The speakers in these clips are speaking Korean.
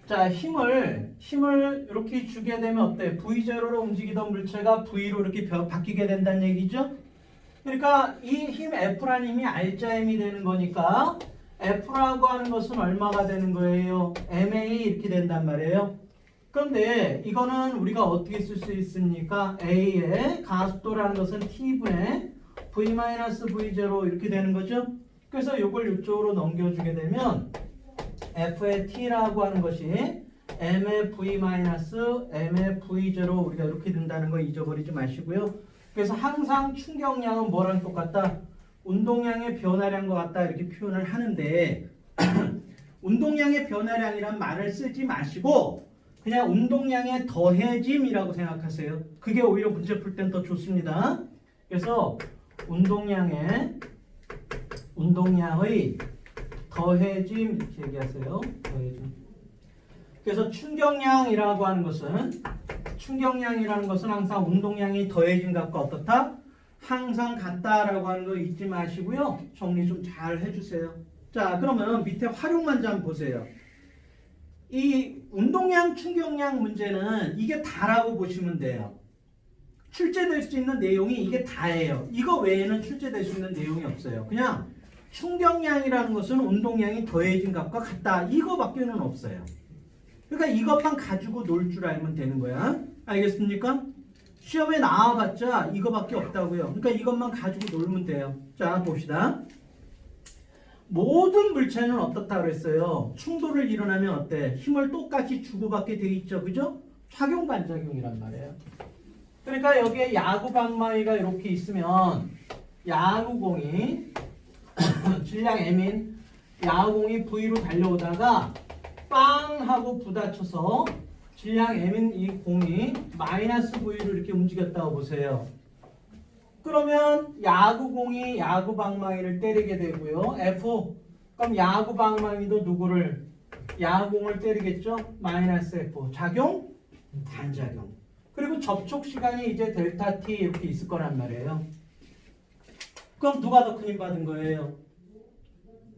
자, 힘을 이렇게 주게 되면 어때? V0로 움직이던 물체가 V로 이렇게 바뀌게 된다는 얘기죠? 그러니까 이 힘 F라는 힘이 R자 힘이 되는 거니까 F라고 하는 것은 얼마가 되는 거예요? MA 이렇게 된단 말이에요. 그런데 이거는 우리가 어떻게 쓸 수 있습니까? A의 가속도라는 것은 T분의 V-V0 이렇게 되는 거죠? 그래서 이걸 이쪽으로 넘겨주게 되면 F의 T라고 하는 것이 M의 V-M의 V0 우리가 이렇게 된다는 거 잊어버리지 마시고요. 그래서 항상 충격량은 뭐랑 똑같다? 운동량의 변화량과 같다 이렇게 표현을 하는데 운동량의 변화량이란 말을 쓰지 마시고 그냥 운동량의 더해짐이라고 생각하세요. 그게 오히려 문제 풀 땐 더 좋습니다. 그래서 운동량의 더해짐 이렇게 얘기하세요. 더해짐. 그래서 충격량이라고 하는 것은 항상 운동량이 더해진 값과 어떻다? 항상 같다라고 하는 거 잊지 마시고요. 정리 좀 잘 해주세요. 자, 그러면 밑에 활용만 좀 보세요. 이 운동량, 충격량 문제는 이게 다라고 보시면 돼요. 출제될 수 있는 내용이 이게 다예요. 이거 외에는 출제될 수 있는 내용이 없어요. 그냥 충격량이라는 것은 운동량이 더해진 값과 같다. 이거밖에는 없어요. 그러니까 이것만 가지고 놀 줄 알면 되는 거야. 알겠습니까? 시험에 나와봤자 이거밖에 없다고요. 그러니까 이것만 가지고 놀면 돼요. 자, 봅시다. 모든 물체는 어떻다 그랬어요? 충돌을 일어나면 어때? 힘을 똑같이 주고받게 돼 있죠. 그죠? 작용 반작용이란 말이에요. 그러니까 여기에 야구 방망이가 이렇게 있으면 야구공이 질량 M인 야구공이 V로 달려오다가 빵 하고 부딪혀서 질량 M인 이 공이 마이너스 V로 이렇게 움직였다고 보세요. 그러면 야구공이 야구 방망이를 때리게 되고요. F. 그럼 야구 방망이도 누구를? 야구공을 때리겠죠? 마이너스 F. 작용? 반작용. 그리고 접촉 시간이 이제 델타 T 이렇게 있을 거란 말이에요. 그럼 누가 더 큰 힘 받은 거예요?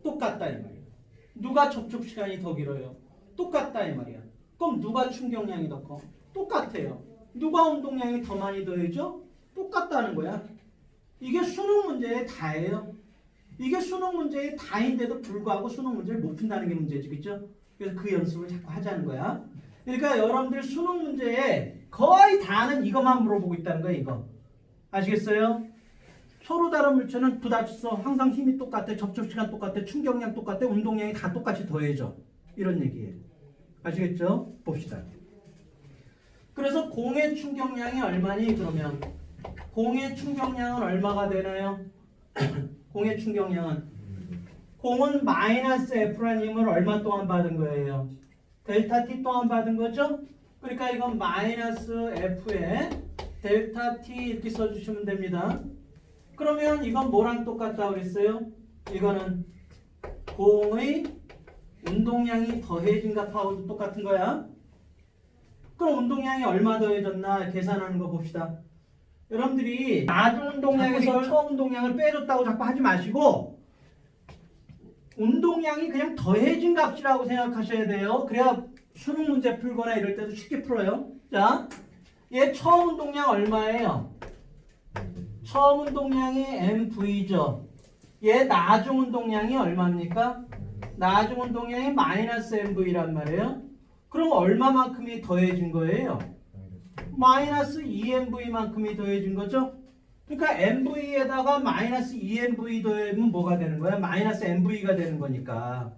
똑같다 이 말이에요. 누가 접촉 시간이 더 길어요? 똑같다 이 말이야. 그럼 누가 충격량이 더 커? 똑같아요. 누가 운동량이 더 많이 더해져? 똑같다는 거야. 이게 수능 문제의 다예요. 이게 수능 문제의 다인데도 불구하고 수능 문제를 못 푼다는 게 문제지, 그렇죠? 그래서 그 연습을 자꾸 하자는 거야. 그러니까 여러분들 수능 문제에 거의 다는 이것만 물어보고 있다는 거야, 이거. 아시겠어요? 서로 다른 물체는 부딪혀서 항상 힘이 똑같아, 접촉 시간 똑같아, 충격량 똑같아, 운동량이 다 똑같이 더해져. 이런 얘기예요. 아시겠죠? 봅시다. 그래서 공의 충격량이 얼마니? 그러면 공의 충격량은 얼마가 되나요? 공의 충격량은 공은 마이너스 F라는 힘을 얼마 동안 받은 거예요? 델타 T 동안 받은 거죠? 그러니까 이건 마이너스 F에 델타 T 이렇게 써주시면 됩니다. 그러면 이건 뭐랑 똑같다고 그랬어요? 이거는 공의 운동량이 더해진 값하고도 똑같은 거야. 그럼 운동량이 얼마 더해졌나 계산하는 거 봅시다. 여러분들이 나중 운동량에서 처음 운동량을 빼줬다고 자꾸 하지 마시고 운동량이 그냥 더해진 값이라고 생각하셔야 돼요. 그래야 수능 문제 풀거나 이럴 때도 쉽게 풀어요. 자, 얘 처음 운동량 얼마예요? 처음 운동량이 MV죠. 얘 나중 운동량이 얼마입니까? 나중 운동량이 마이너스 MV란 말이에요. 그럼 얼마만큼이 더해진 거예요? 마이너스 2MV만큼이 더해진 거죠? 그러니까 MV에다가 마이너스 2MV 더하면 뭐가 되는 거야? 마이너스 MV가 되는 거니까.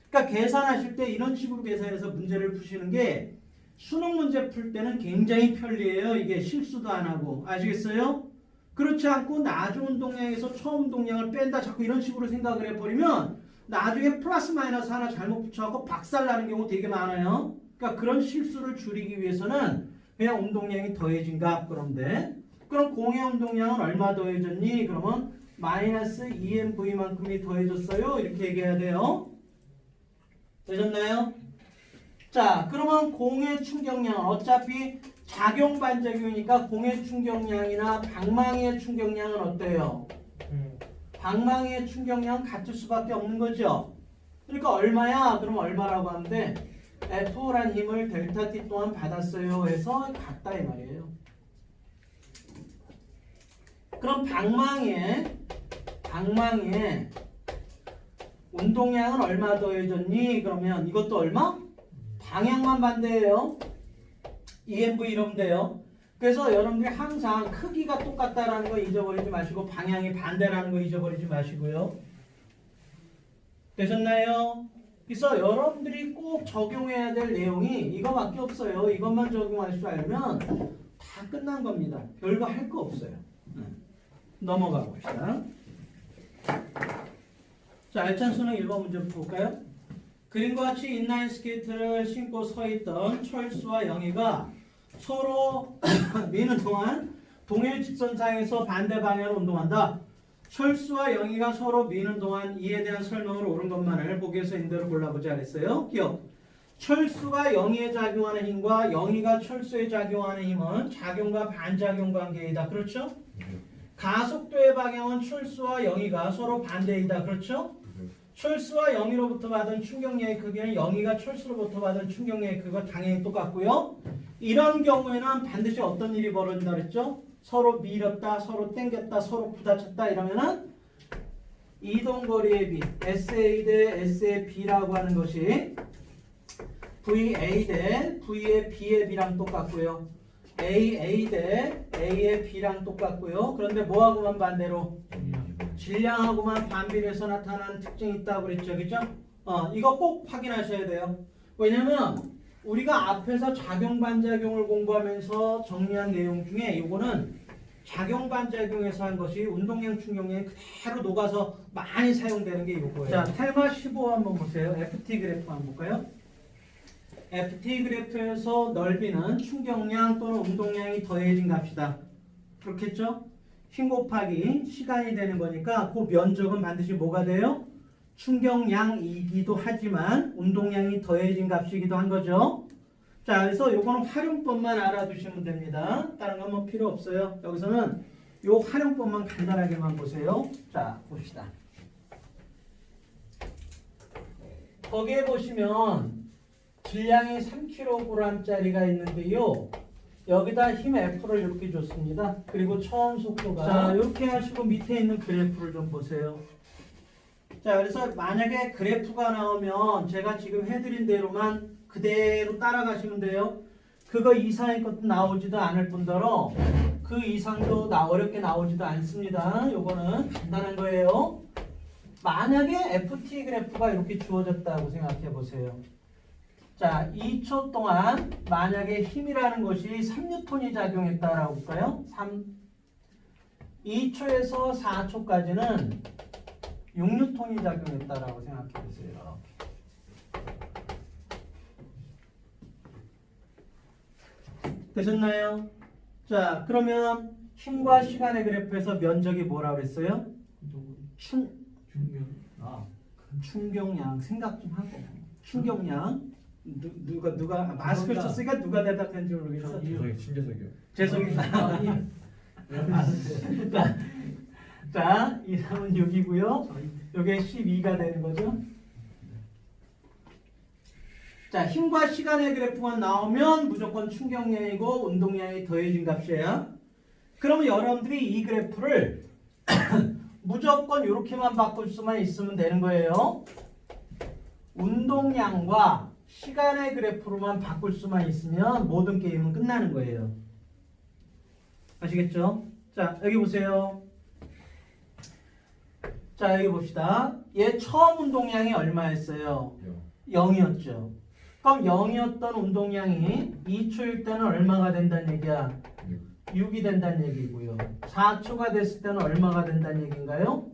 그러니까 계산하실 때 이런 식으로 계산해서 문제를 푸시는 게 수능 문제 풀 때는 굉장히 편리해요. 이게 실수도 안 하고. 아시겠어요? 그렇지 않고 나중 운동량에서 처음 운동량을 뺀다 자꾸 이런 식으로 생각을 해버리면 나중에 플러스 마이너스 하나 잘못 붙여갖고 박살나는 경우 되게 많아요. 그러니까 그런 실수를 줄이기 위해서는 그냥 운동량이 더해진 값 그러면 돼. 그럼 공의 운동량은 얼마 더해졌니? 그러면 마이너스 2MV만큼이 더해졌어요. 이렇게 얘기해야 돼요. 되셨나요? 자, 그러면 공의 충격량은 어차피 작용 반작용이니까 공의 충격량이나 방망이의 충격량은 어때요? 방망이의 충격량은 같을 수밖에 없는 거죠. 그러니까 얼마야? 그럼 얼마라고 하면 돼? F란 힘을 델타 T 동안 받았어요 해서 같다 이 말이에요. 그럼 방망이에 운동량은 얼마 더해졌니? 그러면 이것도 얼마? 방향만 반대예요. EMV 이러면 돼요. 그래서 여러분들이 항상 크기가 똑같다라는 거 잊어버리지 마시고 방향이 반대라는 거 잊어버리지 마시고요. 되셨나요? 그래서 여러분들이 꼭 적용해야 될 내용이 이거밖에 없어요. 이것만 적용할 줄 알면 다 끝난 겁니다. 별거 할 거 없어요. 넘어가 봅시다. 자, 알찬 수능 1번 문제부터 볼까요? 그림과 같이 인라인 스케이트를 신고 서 있던 철수와 영희가 서로 미는 동안 동일 직선상에서 반대 방향으로 운동한다. 철수와 영희가 서로 미는 동안 이에 대한 설명을 옳은 것만을 보기에서 인대로 골라보자 그랬어요. 기억. 철수가 영희에 작용하는 힘과 영희가 철수에 작용하는 힘은 작용과 반작용 관계이다. 그렇죠? 가속도의 방향은 철수와 영희가 서로 반대이다. 그렇죠? 철수와 영희로부터 받은 충격량의 크기는 영희가 철수로부터 받은 충격량의 크기가 당연히 똑같고요. 이런 경우에는 반드시 어떤 일이 벌어진다 그랬죠? 서로 밀었다, 서로 당겼다, 서로 부딪혔다 이러면은 이동거리의 비, SA 대 SA의 B라고 하는 것이 VA 대 V의 B의 B랑 똑같고요. AA 대 A의 B랑 똑같고요. 그런데 뭐하고만 반대로? 질량하고만 반비례해서 나타나는 특징이 있다고 그랬죠. 그죠? 이거 꼭 확인하셔야 돼요. 왜냐면 우리가 앞에서 작용반작용을 공부하면서 정리한 내용 중에 이거는 작용반작용에서 한 것이 운동량 충격량이 그대로 녹아서 많이 사용되는 게 이거예요. 자, 테마 15 한번 보세요. FT 그래프 한번 볼까요? FT 그래프에서 넓이는 충격량 또는 운동량이 더해진 값이다. 그렇겠죠? 힘 곱하기 시간이 되는 거니까 그 면적은 반드시 뭐가 돼요? 충격량이기도 하지만 운동량이 더해진 값이기도 한 거죠. 자, 그래서 요거는 활용법만 알아두시면 됩니다. 다른 건 뭐 필요 없어요. 여기서는 요 활용법만 간단하게만 보세요. 자, 봅시다. 거기에 보시면 질량이 3kg짜리가 있는데요. 여기다 힘 F를 이렇게 줬습니다. 그리고 처음 속도가 자, 이렇게 하시고 밑에 있는 그래프를 좀 보세요. 자, 그래서 만약에 그래프가 나오면 제가 지금 해드린 대로만 그대로 따라가시면 돼요. 그거 이상의 것도 나오지도 않을 뿐더러 그 이상도 어렵게 나오지도 않습니다. 요거는 간단한 거예요. 만약에 FT 그래프가 이렇게 주어졌다고 생각해 보세요. 자, 2초 동안 만약에 힘이라는 것이 3N이 작용했다라고 볼까요? 2초에서 4초까지는 6N이 작용했다라고 생각해 보세요. 되셨나요? 자, 그러면 힘과 시간의 그래프에서 면적이 뭐라고 그랬어요? 충격량 생각 좀 하고 충격량 누가 마스크를 썼으니까 누가 대답했는지 모르겠어. 신재석이요. 죄송합니다. 자, 2, 3은 6이고요. 이게 12가 되는 거죠. 자, 힘과 시간의 그래프만 나오면 무조건 충격량이고 운동량이 더해진 값이에요. 그러면 여러분들이 이 그래프를 무조건 이렇게만 바꿀 수만 있으면 되는 거예요. 운동량과 시간의 그래프로만 바꿀 수만 있으면 모든 게임은 끝나는 거예요. 아시겠죠? 자, 여기 보세요. 자, 여기 봅시다. 얘 처음 운동량이 얼마였어요? 0이었죠. 그럼 0이었던 운동량이 2초일 때는 얼마가 된다는 얘기야? 6이 된다는 얘기고요. 4초가 됐을 때는 얼마가 된다는 얘기인가요?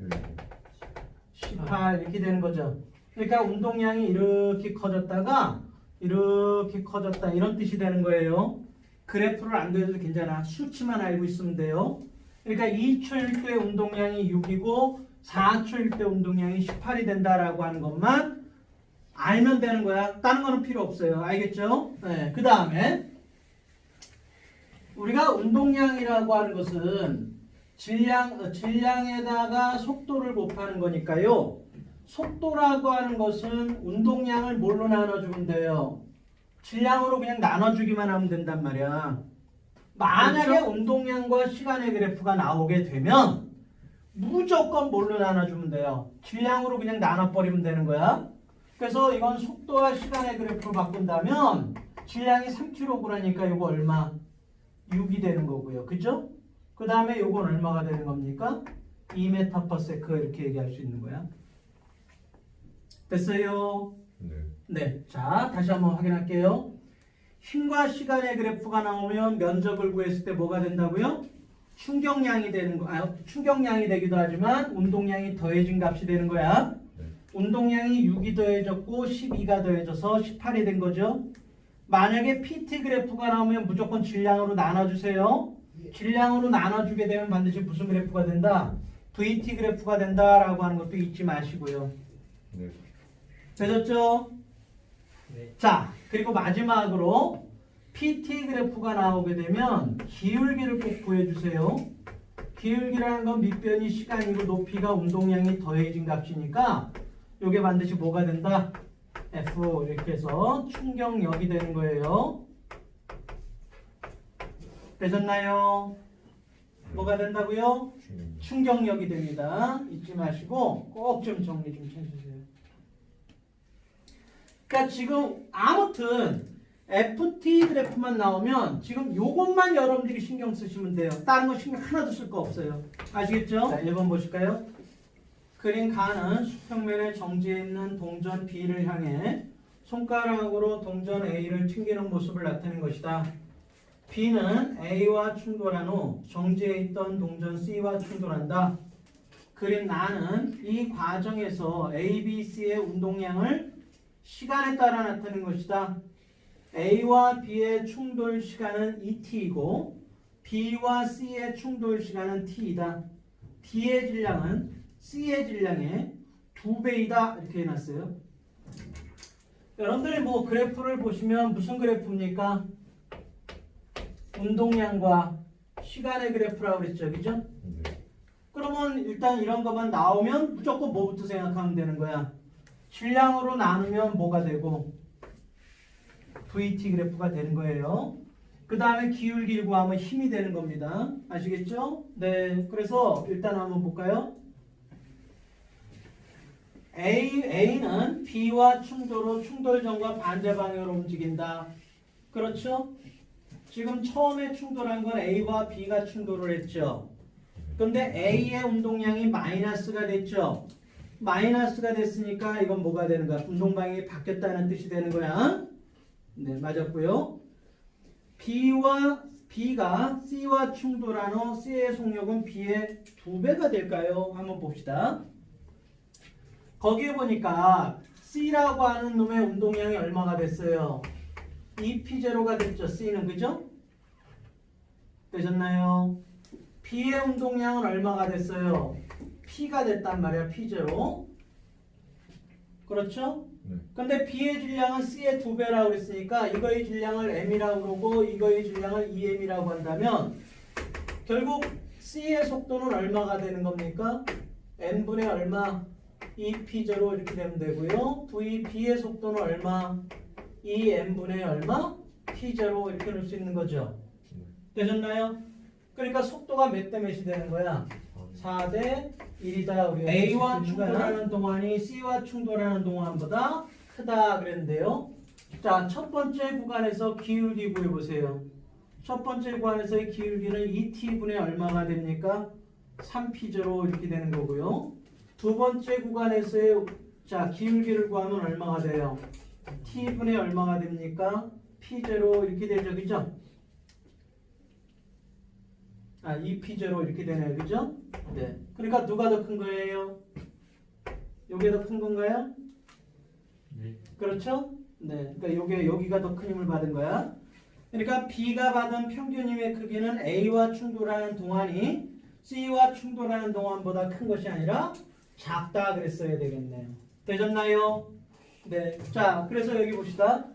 18 이렇게 되는 거죠. 그러니까 운동량이 이렇게 커졌다가 이렇게 커졌다 이런 뜻이 되는 거예요. 그래프를 안 그려도 괜찮아. 수치만 알고 있으면 돼요. 그러니까 2초일 때 운동량이 6이고 4초일 때 운동량이 18이 된다라고 하는 것만 알면 되는 거야. 다른 거는 필요 없어요. 알겠죠? 네. 그 다음에 우리가 운동량이라고 하는 것은 질량에다가 속도를 곱하는 거니까요. 속도라고 하는 것은 운동량을 뭘로 나눠주면 돼요? 질량으로 그냥 나눠주기만 하면 된단 말이야. 만약에 그렇죠? 운동량과 시간의 그래프가 나오게 되면 무조건 뭘로 나눠주면 돼요? 질량으로 그냥 나눠버리면 되는 거야. 그래서 이건 속도와 시간의 그래프로 바꾼다면 질량이 3kg니까 이거 얼마? 6이 되는 거고요. 그죠? 그 다음에 이건 얼마가 되는 겁니까? 2m/s 이렇게 얘기할 수 있는 거야. 됐어요? 네. 네. 자, 다시 한번 확인할게요. 힘과 시간의 그래프가 나오면 면적을 구했을 때 뭐가 된다고요? 충격량이 되는 거, 충격량이 되기도 하지만 운동량이 더해진 값이 되는 거야. 네. 운동량이 6이 더해졌고 12가 더해져서 18이 된 거죠. 만약에 PT 그래프가 나오면 무조건 질량으로 나눠주세요. 질량으로 나눠주게 되면 반드시 무슨 그래프가 된다? VT 그래프가 된다라고 하는 것도 잊지 마시고요. 네. 되셨죠? 네. 자, 그리고 마지막으로 PT 그래프가 나오게 되면 기울기를 꼭 구해주세요. 기울기라는 건 밑변이 시간이고 높이가 운동량이 더해진 값이니까 이게 반드시 뭐가 된다? F 이렇게 해서 충격력이 되는 거예요. 되셨나요? 뭐가 된다고요? 충격력이 됩니다. 잊지 마시고 꼭 좀 정리 좀 해주세요. 그러니까 지금 아무튼 FT 그래프만 나오면 지금 요것만 여러분들이 신경 쓰시면 돼요. 다른 거 신경 하나도 쓸 거 없어요. 아시겠죠? 자, 1번 보실까요? 그린 가는 수평면에 정지해 있는 동전 B를 향해 손가락으로 동전 A를 튕기는 모습을 나타낸 것이다. B는 A와 충돌한 후 정지해 있던 동전 C와 충돌한다. 그린 나는 이 과정에서 A, B, C의 운동량을 시간에 따라 나타낸 것이다. A와 B의 충돌 시간은 2t이고 B와 C의 충돌 시간은 t이다. D의 질량은 C의 질량의 2배이다. 이렇게 해놨어요. 여러분들이 뭐 그래프를 보시면 무슨 그래프입니까? 운동량과 시간의 그래프라고 그랬죠. 그죠? 네. 그러면 일단 이런 것만 나오면 무조건 뭐부터 생각하면 되는 거야? 질량으로 나누면 뭐가 되고 VT 그래프가 되는 거예요. 그 다음에 기울기를 구하면 힘이 되는 겁니다. 아시겠죠? 네. 그래서 일단 한번 볼까요? A는 B와 충돌 후 충돌점과 반대 방향으로 움직인다. 그렇죠? 지금 처음에 충돌한 건 A와 B가 충돌을 했죠. 근데 A의 운동량이 마이너스가 됐죠. 마이너스가 됐으니까 이건 뭐가 되는 거야? 운동 방향이 바뀌었다는 뜻이 되는 거야. 네, 맞았고요. B가 C와 충돌한 후 C의 속력은 B의 2배가 될까요? 한번 봅시다. 거기에 보니까 C라고 하는 놈의 운동량이 얼마가 됐어요? 2P0가 됐죠. C는 그죠? 되셨나요? B의 운동량은 얼마가 됐어요? P가 됐단 말이야. P0. 그렇죠? 네. 근데 B의 질량은 C의 2배라고 그랬으니까 이거의 질량을 M이라고 그러고 이거의 질량을 2M이라고 한다면 결국 C의 속도는 얼마가 되는 겁니까? N분의 얼마? 2P0 이렇게 되면 되고요. B의 속도는 얼마? 2M분의 얼마? P0 이렇게 넣을 수 있는 거죠. 되셨나요? 그러니까 속도가 몇 대 몇이 되는 거야? 4대 1이다. A와 충돌하는 동안이 C와 충돌하는 동안보다 크다 그랬는데요. 자, 첫 번째 구간에서 기울기 구해보세요. 첫 번째 구간에서의 기울기는 2t분의 얼마가 됩니까? 3p0 이렇게 되는 거고요. 두 번째 구간에서의 자 기울기를 구하면 얼마가 돼요? t분의 얼마가 됩니까? p0 이렇게 되죠. 그죠? 2p0 이렇게 되네요. 그죠? 네. 그러니까 누가 더 큰 거예요? 요게 더 큰 건가요? 네. 그렇죠? 네. 그러니까 여기가 더 큰 힘을 받은 거야. 그러니까 B가 받은 평균 힘의 크기는 A와 충돌하는 동안이 C와 충돌하는 동안보다 큰 것이 아니라 작다 그랬어야 되겠네요. 되셨나요? 네. 자, 그래서 여기 봅시다.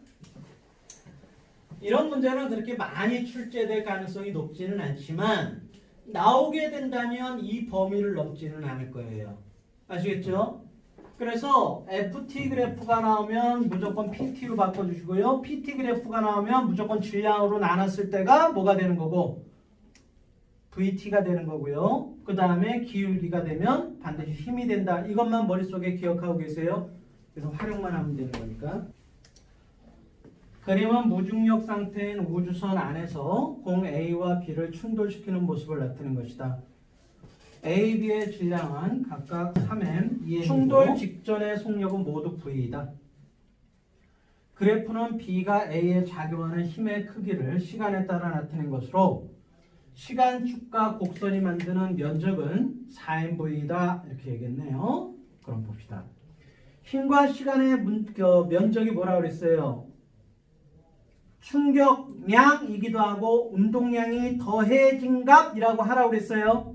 이런 문제는 그렇게 많이 출제될 가능성이 높지는 않지만 나오게 된다면 이 범위를 넘지는 않을 거예요. 아시겠죠? 그래서 FT 그래프가 나오면 무조건 PT로 바꿔주시고요. PT 그래프가 나오면 무조건 질량으로 나눴을 때가 뭐가 되는 거고 VT가 되는 거고요. 그 다음에 기울기가 되면 반드시 힘이 된다. 이것만 머릿속에 기억하고 계세요. 그래서 활용만 하면 되는 거니까. 그림은 무중력 상태인 우주선 안에서 공 A와 B를 충돌시키는 모습을 나타낸 것이다. A, B의 질량은 각각 3m, 2m. 충돌 직전의 속력은 모두 V이다. 그래프는 B가 A에 작용하는 힘의 크기를 시간에 따라 나타낸 것으로 시간축과 곡선이 만드는 면적은 4mV이다. 이렇게 얘기했네요. 그럼 봅시다. 힘과 시간의 면적이 뭐라고 그랬어요? 충격량이기도 하고 운동량이 더해진 값이라고 하라고 그랬어요.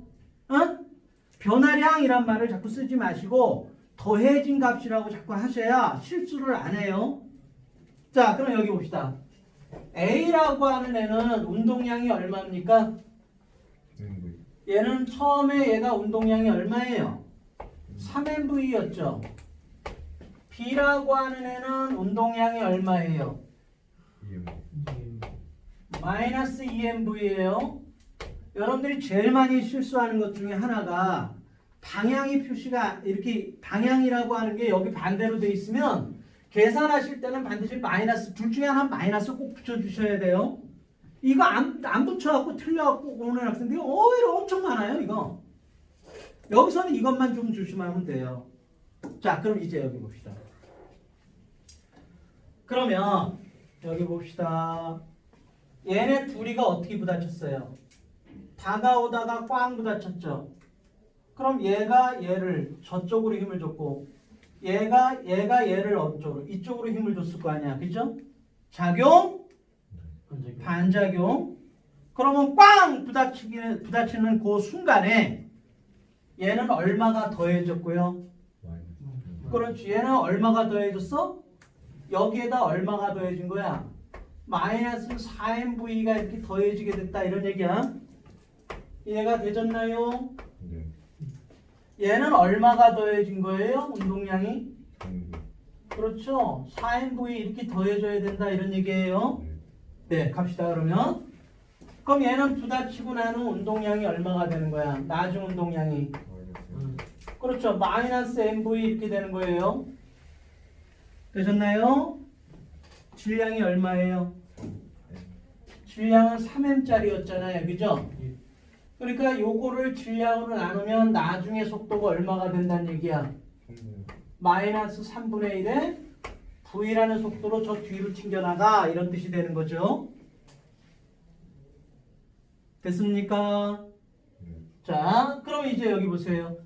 변화량이란 말을 자꾸 쓰지 마시고 더해진 값이라고 자꾸 하셔야 실수를 안 해요. 자, 그럼 여기 봅시다. A라고 하는 애는 운동량이 얼마입니까? 얘는 처음에 얘가 운동량이 얼마예요? 3mV였죠. B라고 하는 애는 운동량이 얼마예요? 마이너스 2mV예요. 여러분들이 제일 많이 실수하는 것 중에 하나가 방향이 표시가 이렇게 방향이라고 하는 게 여기 반대로 돼 있으면 계산하실 때는 반드시 마이너스 둘 중에 하나 마이너스 꼭 붙여주셔야 돼요. 이거 안 붙여갖고 틀려갖고 오는 학생들이 오히려 엄청 많아요. 이거 여기서는 이것만 좀 조심하면 돼요. 자, 그럼 이제 여기 봅시다. 그러면 여기 봅시다. 얘네 둘이가 어떻게 부딪혔어요? 다가오다가 꽝 부딪혔죠. 그럼 얘가 얘를 저쪽으로 힘을 줬고 얘가 얘를 어쪽으로 이쪽으로 힘을 줬을 거 아니야. 그죠? 작용, 반작용. 그러면 꽝 부딪히는 그 순간에 얘는 얼마가 더해졌고요? 그렇지. 얘는 얼마가 더해졌어? 여기에다 얼마가 더해진 거야? 마이너스 4mV가 이렇게 더해지게 됐다. 이런 얘기야. 이해가 되셨나요? 네. 얘는 얼마가 더해진 거예요? 운동량이? 그렇죠. 4mV 이렇게 더해져야 된다. 이런 얘기예요. 네, 갑시다. 그러면 그럼 얘는 부딪히고 나는 운동량이 얼마가 되는 거야? 나중 운동량이. 그렇죠. 마이너스 mv 이렇게 되는 거예요. 되셨나요? 질량이 얼마예요? 질량은 3m짜리였잖아요. 그죠? 그러니까 요거를 질량으로 나누면 나중에 속도가 얼마가 된다는 얘기야? 마이너스 3분의 1에 v라는 속도로 저 뒤로 튕겨나가 이런 뜻이 되는 거죠. 됐습니까? 자, 그럼 이제 여기 보세요.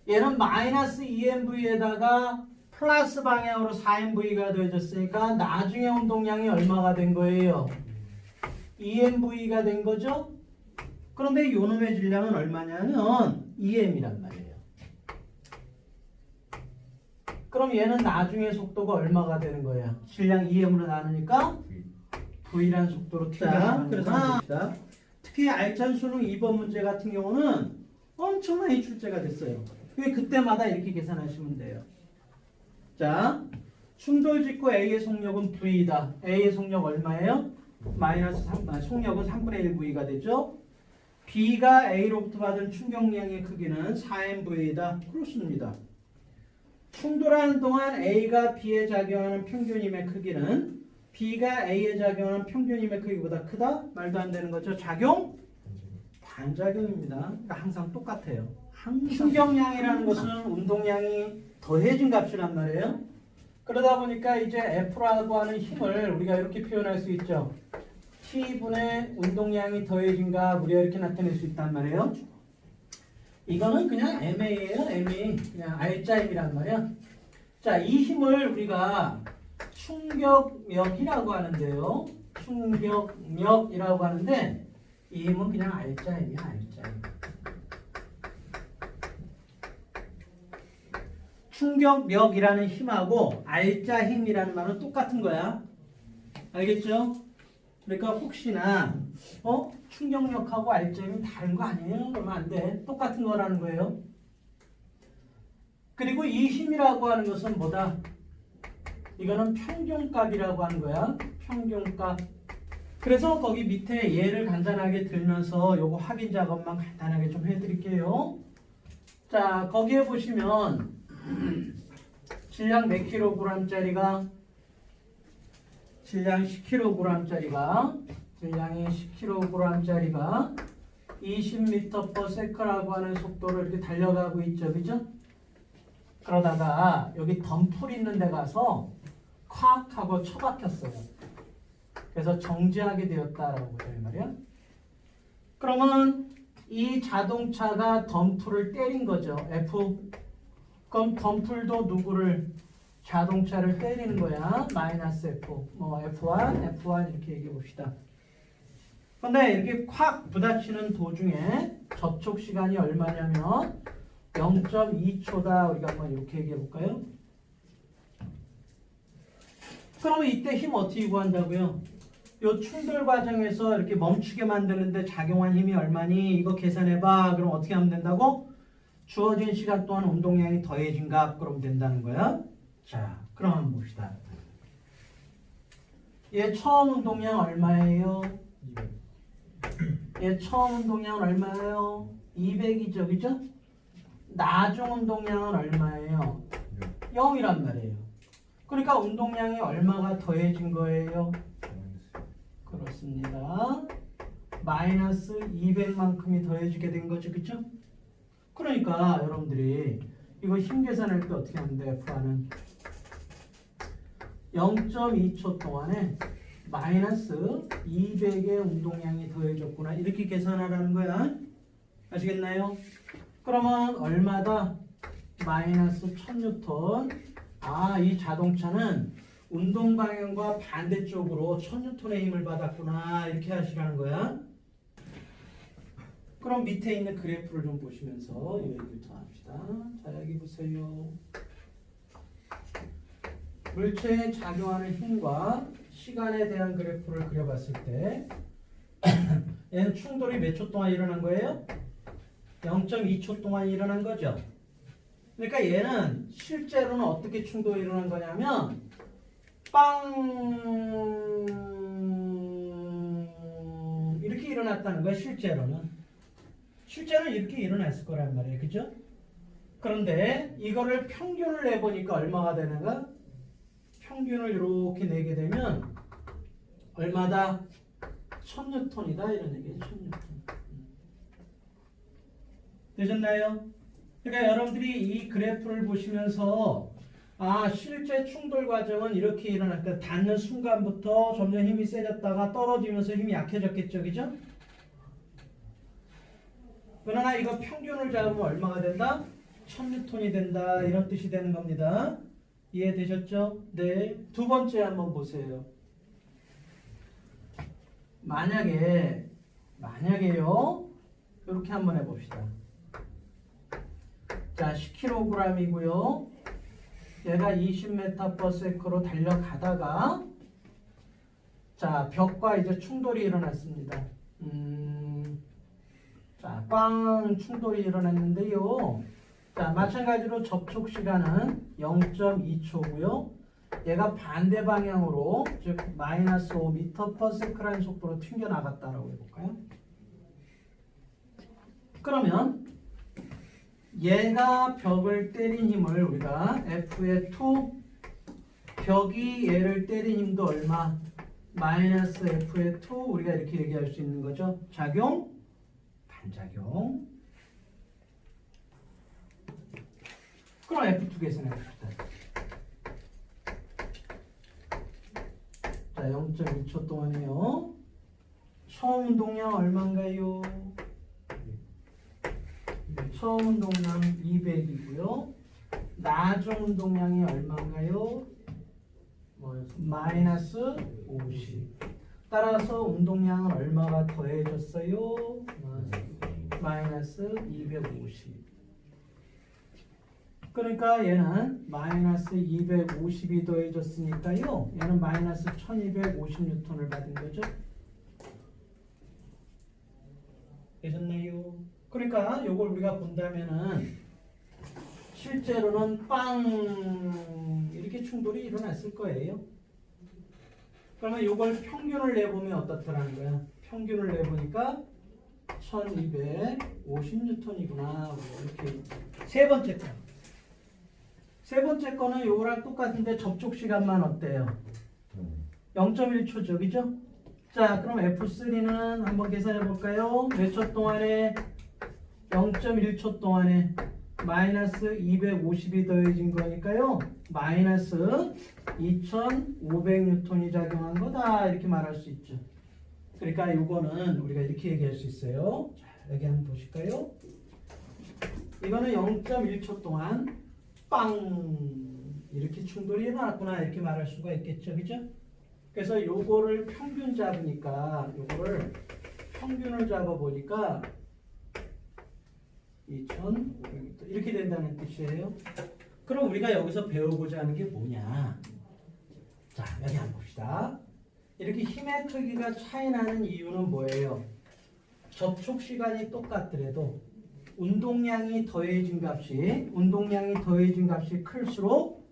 얘는 마이너스 2mv에다가 플러스 방향으로 4mv가 더해졌으니까 나중에 운동량이 얼마가 된 거예요? 2mv가 된 거죠? 그런데 요놈의 질량은 얼마냐면 2m이란 말이에요. 그럼 얘는 나중에 속도가 얼마가 되는 거예요? 질량 2m으로 나누니까 v라는 속도로 튀어나가는 거죠. 특히 알찬 수능 2번 문제 같은 경우는 엄청 많이 출제가 됐어요. 그때마다 이렇게 계산하시면 돼요. 자, 충돌 직후 A의 속력은 V이다. A의 속력 얼마예요? 마이너스 3, 속력은 3분의 1 V가 되죠. B가 A로부터 받은 충격량의 크기는 4mV이다. 그렇습니다. 충돌하는 동안 A가 B에 작용하는 평균 힘의 크기는 B가 A에 작용하는 평균 힘의 크기보다 크다? 말도 안 되는 거죠. 작용? 반작용입니다. 그러니까 항상 똑같아요. 충격량이라는 것은 운동량이 더해진 값이란 말이에요. 그러다 보니까 이제 F라고 하는 힘을 우리가 이렇게 표현할 수 있죠. T분의 운동량이 더해진 값 우리가 이렇게 나타낼 수 있단 말이에요. 이거는 그냥 MA예요. MA. 그냥 R자임이란 말이야. 자, 이 힘을 우리가 충격력이라고 하는데요. 충격력이라고 하는데 이 힘은 그냥 R자임이야. R자임. 충격력이라는 힘하고 R자 힘이라는 말은 똑같은 거야. 알겠죠? 그러니까 혹시나 충격력하고 R자 힘이 다른 거 아니에요? 그러면 안 돼. 똑같은 거라는 거예요. 그리고 이 힘이라고 하는 것은 뭐다? 이거는 평균값이라고 하는 거야. 평균값. 그래서 거기 밑에 예를 간단하게 들면서 요거 확인 작업만 간단하게 좀 해드릴게요. 자, 거기에 보시면 질량 몇 킬로그램짜리가 질량 10kg짜리가 질량이 10kg짜리가 20m/s라고 하는 속도로 이렇게 달려가고 있죠, 그죠? 그러다가 여기 덤풀 있는 데 가서 콱 하고 처박혔어요. 그래서 정지하게 되었다라고 보죠, 이 말이야. 그러면 이 자동차가 덤풀을 때린 거죠, F. 그럼 덤풀도 누구를 자동차를 때리는 거야. 마이너스 F. 뭐 F1 이렇게 얘기해 봅시다. 근데 이렇게 콱 부딪히는 도중에 접촉 시간이 얼마냐면 0.2초다. 우리가 한번 이렇게 얘기해 볼까요? 그러면 이때 힘 어떻게 구한다고요? 요 충돌 과정에서 이렇게 멈추게 만드는데 작용한 힘이 얼마니? 이거 계산해 봐. 그럼 어떻게 하면 된다고? 주어진 시간 동안 운동량이 더해진 값 그러면 된다는 거야. 자, 그럼 한번 봅시다. 얘 처음 운동량 얼마예요? 200. 얘 처음 운동량은 얼마예요? 200이죠, 그죠? 나중 운동량은 얼마예요? 0이란 말이에요. 그러니까 운동량이 얼마가 더해진 거예요? 그렇습니다. 마이너스 200만큼이 더해지게 된 거죠, 그죠? 그러니까 여러분들이 이거 힘 계산할 때 어떻게 하면 돼? F는 0.2초 동안에 마이너스 200의 운동량이 더해졌구나. 이렇게 계산하라는 거야. 아시겠나요? 그러면 얼마다? 마이너스 1000뉴턴. 아, 이 자동차는 운동 방향과 반대쪽으로 1000뉴턴의 힘을 받았구나. 이렇게 하시라는 거야. 그럼 밑에 있는 그래프를 좀 보시면서 이 얘기를 더 합시다. 자, 여기 보세요. 물체에 작용하는 힘과 시간에 대한 그래프를 그려봤을 때 얘는 충돌이 몇 초 동안 일어난 거예요? 0.2초 동안 일어난 거죠. 그러니까 얘는 실제로는 어떻게 충돌이 일어난 거냐면 빵 이렇게 일어났다는 거예요. 실제로는 이렇게 일어났을 거란 말이에요. 그죠? 그런데 이거를 평균을 내보니까 얼마가 되는가? 평균을 이렇게 내게 되면 얼마다? 1000뉴턴이다 이런 얘기예요. 1000뉴턴. 되셨나요? 그러니까 여러분들이 이 그래프를 보시면서 아, 실제 충돌 과정은 이렇게 일어났다. 닿는 순간부터 점점 힘이 세졌다가 떨어지면서 힘이 약해졌겠죠. 그죠? 그러나 이거 평균을 잡으면 얼마가 된다? 1000뉴턴이 된다. 이런 뜻이 되는 겁니다. 이해되셨죠? 네. 두 번째 한번 보세요. 만약에요. 이렇게 한번 해봅시다. 자, 10kg이고요. 얘가 20m/s로 달려가다가 자, 벽과 이제 충돌이 일어났습니다. 자, 꽝 충돌이 일어났는데요. 자, 마찬가지로 접촉 시간은 0.2초고요. 얘가 반대 방향으로 즉 마이너스 5m/s라는 속도로 튕겨 나갔다라고 해볼까요? 그러면 얘가 벽을 때린 힘을 우리가 F의 2 벽이 얘를 때린 힘도 얼마? 마이너스 F의 2 우리가 이렇게 얘기할 수 있는 거죠. 작용, 반작용. 그럼 F2 계산해 봅시다. 자, 0.2초 동안에요. 처음 운동량 얼마인가요? 처음 운동량 200이고요. 나중 운동량이 얼마인가요? 마이너스 50. 따라서 운동량은 얼마가 더해졌어요? 마이너스 250. 그러니까 얘는 마이너스 250이 더해졌으니까요. 얘는 마이너스 1250뉴턴을 받은 거죠. 되셨나요? 그러니까 이걸 우리가 본다면은 실제로는 빵 이렇게 충돌이 일어났을 거예요. 그러면 이걸 평균을 내보면 어떻더라는 거야? 평균을 내보니까 1250N이구나. 이렇게 세 번째 거. 세 번째 거는 요거랑 똑같은데 접촉 시간만 어때요? 0.1초죠, 그죠? 자, 그럼 F3는 한번 계산해 볼까요? 몇 초 동안에 0.1초 동안에 마이너스 250이 더해진 거니까요. 마이너스 2500N이 작용한 거다. 이렇게 말할 수 있죠. 그러니까 요거는 우리가 이렇게 얘기할 수 있어요. 자, 여기 한번 보실까요? 이거는 0.1초 동안 빵 이렇게 충돌이 일어났구나. 이렇게 말할 수가 있겠죠. 그죠? 그래서 요거를 평균 잡으니까 요거를 평균을 잡아보니까 2500m 이렇게 된다는 뜻이에요. 그럼 우리가 여기서 배우고자 하는 게 뭐냐? 자, 여기 한번 봅시다. 이렇게 힘의 크기가 차이 나는 이유는 뭐예요? 접촉 시간이 똑같더라도 운동량이 더해진 값이 클수록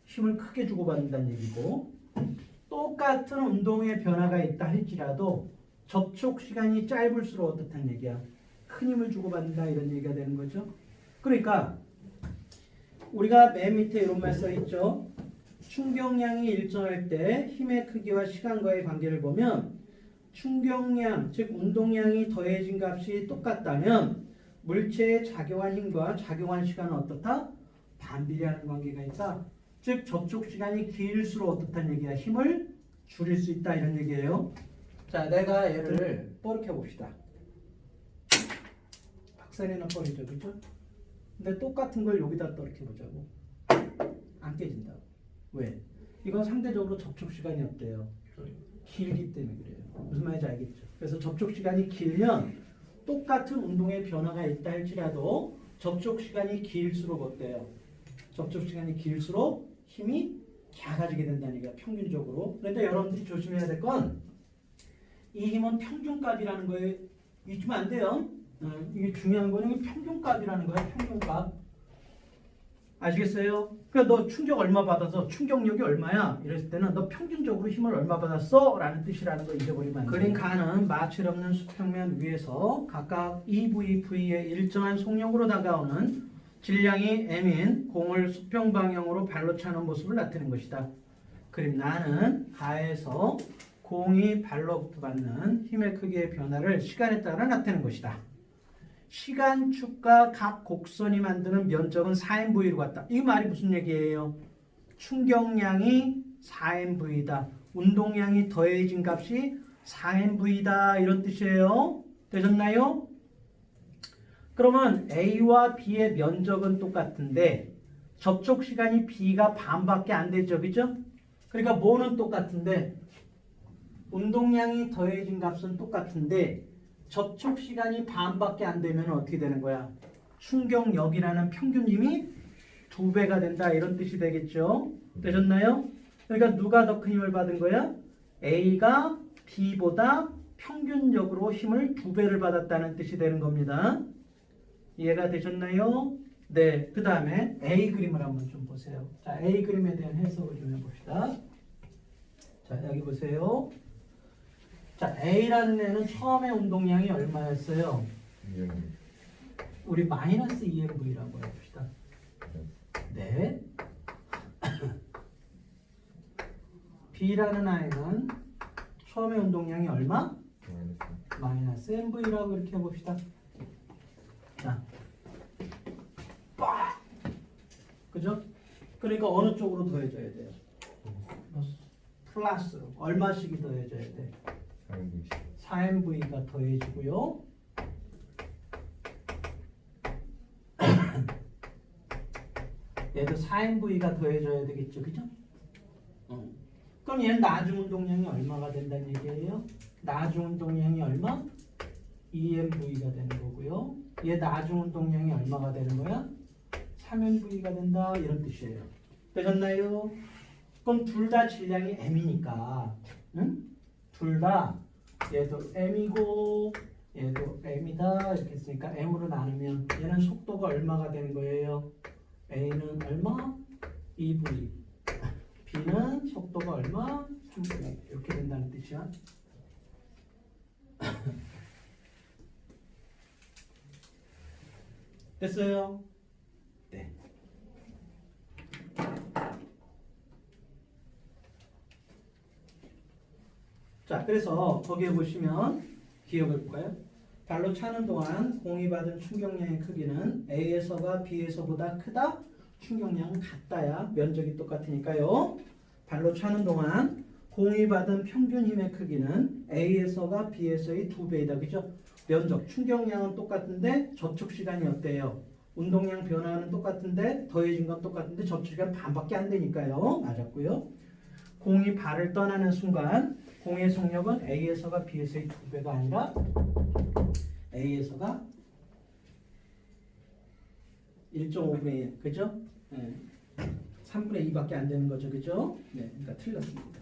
힘을 크게 주고받는다는 얘기고, 똑같은 운동의 변화가 있다 할지라도 접촉 시간이 짧을수록 어떻다는 얘기야? 큰 힘을 주고받는다 이런 얘기가 되는 거죠. 그러니까 우리가 맨 밑에 이런 말 써 있죠. 충격량이 일정할 때 힘의 크기와 시간과의 관계를 보면 충격량, 즉 운동량이 더해진 값이 똑같다면 물체의 작용한 힘과 작용한 시간은 어떻다? 반비례하는 관계가 있다. 즉 접촉 시간이 길수록 어떻다는 얘기야? 힘을 줄일 수 있다 이런 얘기예요. 자, 내가 얘를 뻐렇게 봅시다. 박살이나 뻐리죠, 그죠? 근데 똑같은 걸 여기다 뻐렇게 보자고. 안 깨진다고. 왜? 이건 상대적으로 접촉 시간이 어때요? 길기 때문에 그래요. 무슨 말인지 알겠죠? 그래서 접촉 시간이 길면 똑같은 운동의 변화가 있다 할지라도 접촉 시간이 길수록 어때요? 접촉 시간이 길수록 힘이 작아지게 된다는 얘기가 평균적으로. 그런데 여러분들이 조심해야 될 건 이 힘은 평균값이라는 거에 잊으면 안 돼요. 이게 중요한 거는 평균값이라는 거야. 평균값. 아시겠어요? 그러니까 너 충격 얼마 받아서 충격력이 얼마야? 이랬을 때는 너 평균적으로 힘을 얼마 받았어? 라는 뜻이라는 거 잊어버리면 안 돼. 그린 칸은 마찰 없는 수평면 위에서 각각 EV, V의 일정한 속력으로 다가오는 질량이 M인 공을 수평 방향으로 발로 차는 모습을 나타낸 것이다. 그림 나는 가에서 공이 발로부터 받는 힘의 크기의 변화를 시간에 따라 나타낸 것이다. 시간축과 각 곡선이 만드는 면적은 4nV로 같다. 이 말이 무슨 얘기예요? 충격량이 4nV다. 운동량이 더해진 값이 4nV다. 이런 뜻이에요. 되셨나요? 그러면 A와 B의 면적은 똑같은데 접촉 시간이 B가 반밖에 안 되죠. 그죠? 그러니까 뭐는 똑같은데 운동량이 더해진 값은 똑같은데 접촉 시간이 반밖에 안 되면 어떻게 되는 거야? 충격력이라는 평균 힘이 2배가 된다 이런 뜻이 되겠죠. 되셨나요? 그러니까 누가 더 큰 힘을 받은 거야? A가 B보다 평균적으로 힘을 2배를 받았다는 뜻이 되는 겁니다. 이해가 되셨나요? 네. 그 다음에 A 그림을 한번 좀 보세요. 자, A 그림에 대한 해석을 좀 해봅시다. 자, 여기 보세요. 자, A라는 애는 처음에 운동량이 얼마였어요? 우리 마이너스 2mV라고 해봅시다. 네. B라는 아이는 처음에 운동량이 얼마? 마이너스 mV라고 이렇게 해봅시다. 자, 빡! 그죠? 그러니까 어느 쪽으로 더해줘야 돼요? 플러스로. 얼마씩이 더해줘야 돼? 4mV가 더해지고요. 얘도 4mV가 더해져야 되겠죠, 그죠? 그럼 얘는 나중 운동량이 얼마가 된다는 얘기예요? 나중 운동량이 얼마? 2mV가 되는 거고요. 얘 나중 운동량이 얼마가 되는 거야? 3mV가 된다 이런 뜻이에요. 되셨나요? 그럼 둘 다 질량이 m이니까, 응? 둘 다 얘도 m이고 얘도 m이다 이렇게 했으니까 m으로 나누면 얘는 속도가 얼마가 되는 거예요? a는 얼마? 2v. b는 속도가 얼마? 3v. 이렇게 된다는 뜻이야. 됐어요? 네. 자, 그래서 거기에 보시면 기억을 볼까요? 발로 차는 동안 공이 받은 충격량의 크기는 A에서가 B에서보다 크다? 충격량은 같다야. 면적이 똑같으니까요. 발로 차는 동안 공이 받은 평균 힘의 크기는 A에서가 B에서의 2배이다. 그죠? 면적, 충격량은 똑같은데 접촉 시간이 어때요? 운동량 변화는 똑같은데 더해진 건 똑같은데 접촉 시간 반밖에 안 되니까요. 맞았고요. 공이 발을 떠나는 순간 공의 속력은 A에서가 B에서의 2배가 아니라 A에서가 1.5분의 1, 그죠? 네. 3분의 2밖에 안 되는 거죠, 그죠? 네, 그러니까 틀렸습니다.